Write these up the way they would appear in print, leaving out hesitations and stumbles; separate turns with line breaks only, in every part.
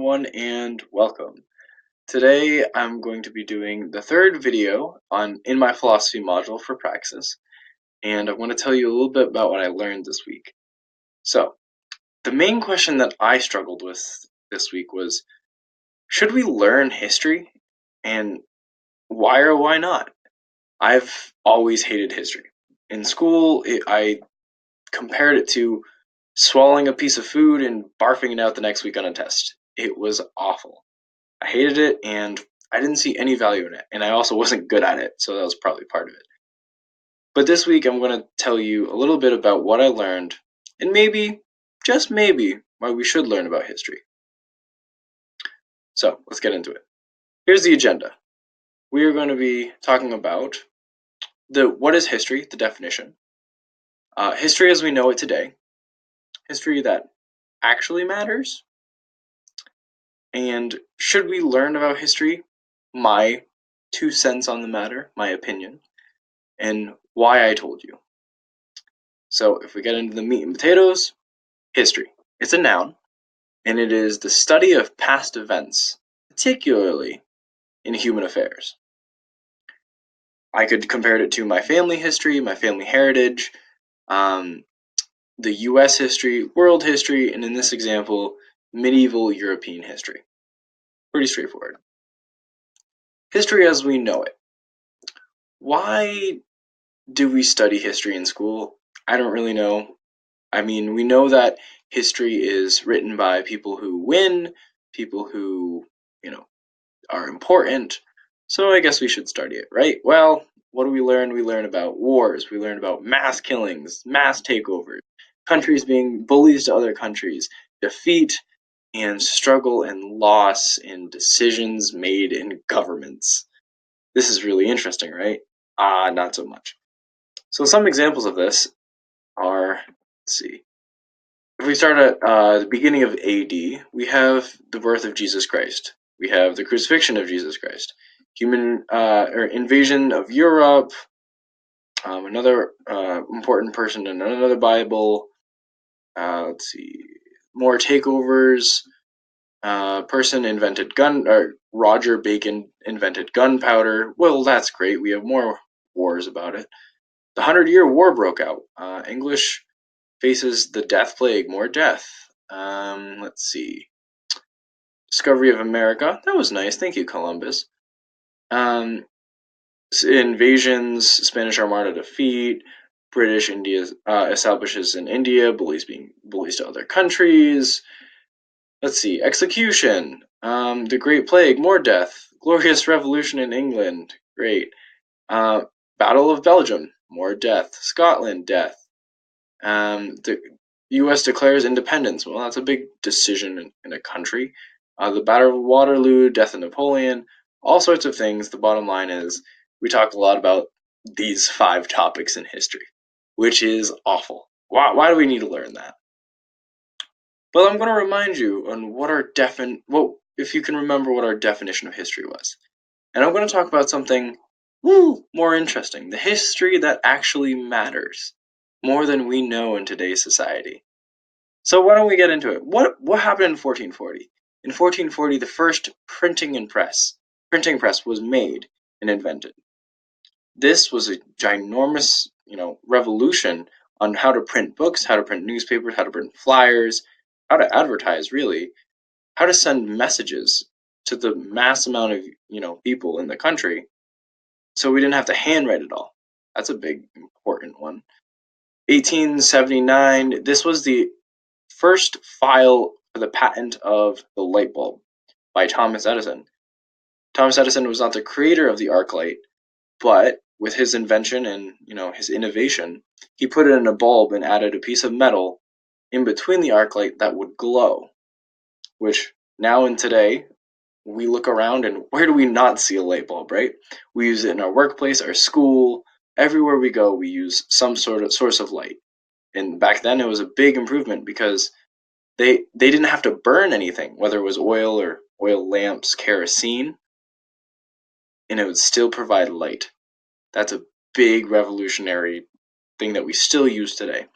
everyone, and welcome. Today I'm going to be doing the third video in my philosophy module for Praxis, and I'm going to tell you a little bit about what I learned this week. So, the main question that I struggled with this week was, should we learn history? And why or why not? I've always hated history. In school, I compared it to swallowing a piece of food and barfing it out the next week on a test. It was awful. I hated it and I didn't see any value in it. And I also wasn't good at it, so that was probably part of it. But this week I'm going to tell you a little bit about what I learned and maybe, just maybe, why we should learn about history. So let's get into it. Here's the agenda. We are going to be talking about what is history, the definition, history as we know it today, history that actually matters, and should we learn about history, my 2 cents on the matter, my opinion, and why I told you. So if we get into the meat and potatoes, history. It's a noun, and it is the study of past events, particularly in human affairs. I could compare it to my family history, my family heritage, the US history, world history, and in this example, medieval European history. Pretty straightforward. History as we know it. Why do we study history in school? I don't really know. I mean, we know that history is written by people who win, people who, are important. So I guess we should study it, right? Well, what do we learn? We learn about wars, we learn about mass killings, mass takeovers, countries being bullies to other countries, defeat and struggle and loss and decisions made in governments. This is really interesting, right? Not so much. So some examples of this are, let's see, if we start at the beginning of AD, we have the birth of Jesus Christ. We have the crucifixion of Jesus Christ, human or invasion of Europe. Another important person in another Bible. Let's see, more takeovers. Person invented Roger Bacon invented gunpowder. Well, that's great. We have more wars about it. The 100-Year War broke out. English faces the death plague, more death. Let's see. Discovery of America. That was nice. Thank you, Columbus. Um, Invasions, Spanish Armada defeat, British India establishes in India, bullies to other countries. Let's see. Execution. The Great Plague, more death. Glorious Revolution in England. Great. Uh, Battle of Belgium, more death. Scotland, death. The U.S. declares independence. Well, that's a big decision in a country. The Battle of Waterloo, death of Napoleon, all sorts of things. The bottom line is we talk a lot about these 5 topics in history, which is awful. Why do we need to learn that? Well, I'm going to remind you on if you can remember what our definition of history was. And I'm going to talk about something more interesting, the history that actually matters more than we know in today's society. So why don't we get into it? What happened in 1440? In 1440, the first printing press was made and invented. This was a ginormous, revolution on how to print books, how to print newspapers, how to print flyers, how to advertise, really, how to send messages to the mass amount of, people in the country, so we didn't have to handwrite it all. That's a big, important one. 1879, this was the first file for the patent of the light bulb by Thomas Edison. Thomas Edison was not the creator of the arc light, but with his invention and his innovation, he put it in a bulb and added a piece of metal in between the arc light that would glow, which now and today we look around and where do we not see a light bulb, right? We use it in our workplace, our school, everywhere we go we use some sort of source of light. And back then it was a big improvement because they didn't have to burn anything, whether it was oil or oil lamps, kerosene, and it would still provide light. That's a big revolutionary thing that we still use today.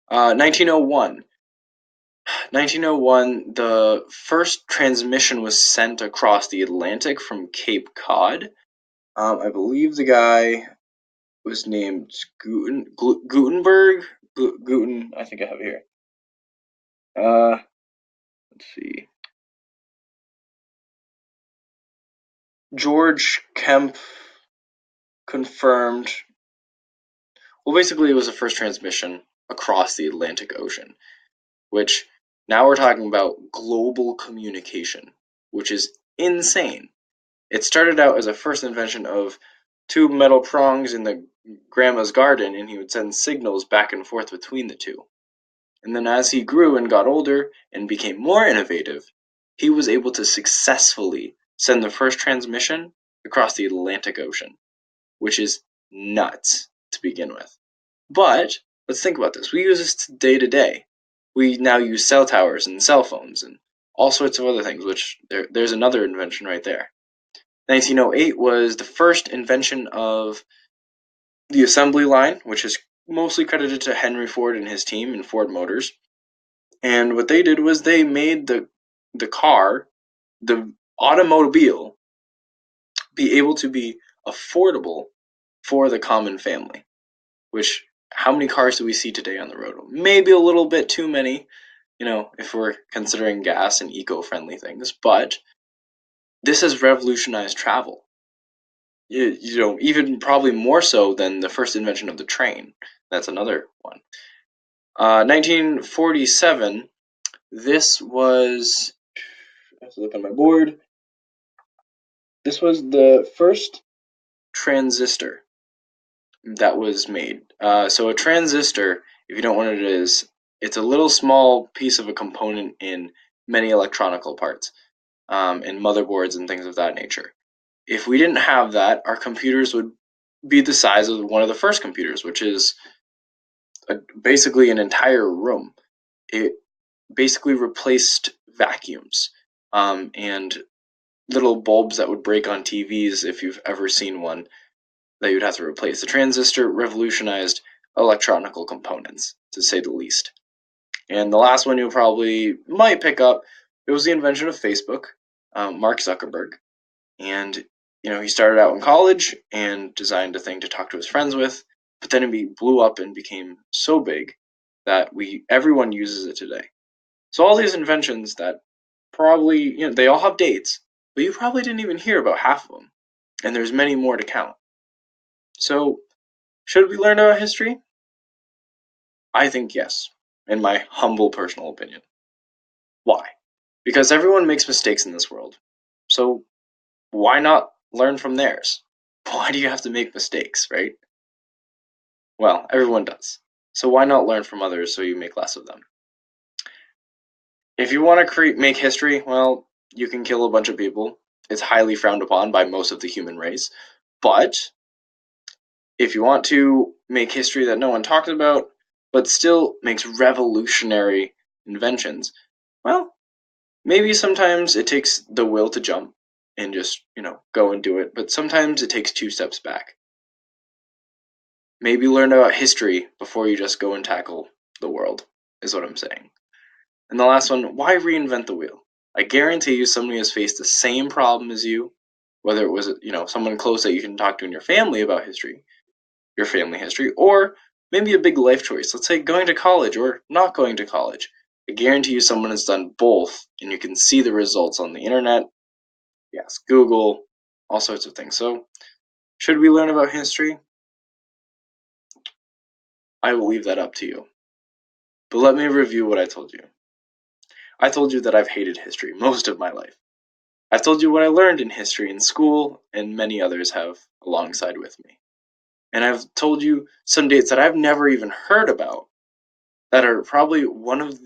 1901, 1901, the first transmission was sent across the Atlantic from Cape Cod. I believe the guy was named Gutenberg. Guten, I think I have it here. Let's see. George Kemp confirmed. Well, basically, it was the first transmission across the Atlantic Ocean, which now we're talking about global communication, which is insane. It started out as a first invention of two metal prongs in the grandma's garden, and he would send signals back and forth between the two. And then as he grew and got older and became more innovative, he was able to successfully send the first transmission across the Atlantic Ocean, which is nuts to begin with. But let's think about this. We use this day to day. We now use cell towers and cell phones and all sorts of other things, which there's another invention right there. 1908 was the first invention of the assembly line, which is mostly credited to Henry Ford and his team in Ford Motors. And what they did was they made the car, the automobile, be able to be affordable for the common family. Which, how many cars do we see today on the road? Maybe a little bit too many, if we're considering gas and eco-friendly things. But this has revolutionized travel. Even probably more so than the first invention of the train. That's another one. 1947, this was, I have to look on my board. This was the first transistor that was made. So a transistor, if you don't know what it is, it's a little small piece of a component in many electronical parts, in motherboards and things of that nature. If we didn't have that, our computers would be the size of one of the first computers, which is basically an entire room. It basically replaced vacuums and little bulbs that would break on TVs if you've ever seen one that you'd have to replace. The transistor revolutionized electronical components, to say the least. And the last one you probably might pick up, it was the invention of Facebook, Mark Zuckerberg. And he started out in college and designed a thing to talk to his friends with, but then it blew up and became so big that everyone uses it today. So all these inventions that probably, they all have dates, but you probably didn't even hear about half of them. And there's many more to count. So, should we learn about history? I think yes, in my humble personal opinion. Why? Because everyone makes mistakes in this world. So, why not learn from theirs? Why do you have to make mistakes, right? Well, everyone does. So, why not learn from others so you make less of them? If you want to make history, well, you can kill a bunch of people. It's highly frowned upon by most of the human race. But if you want to make history that no one talks about, but still makes revolutionary inventions, well, maybe sometimes it takes the will to jump and just, go and do it, but sometimes it takes two steps back. Maybe learn about history before you just go and tackle the world, is what I'm saying. And the last one, why reinvent the wheel? I guarantee you somebody has faced the same problem as you, whether it was, someone close that you can talk to in your family about history, your family history, or maybe a big life choice. Let's say going to college or not going to college. I guarantee you someone has done both, and you can see the results on the internet. Yes, Google, all sorts of things. So, should we learn about history? I will leave that up to you. But let me review what I told you. I told you that I've hated history most of my life. I've told you what I learned in history in school, and many others have alongside with me. And I've told you some dates that I've never even heard about that are probably one of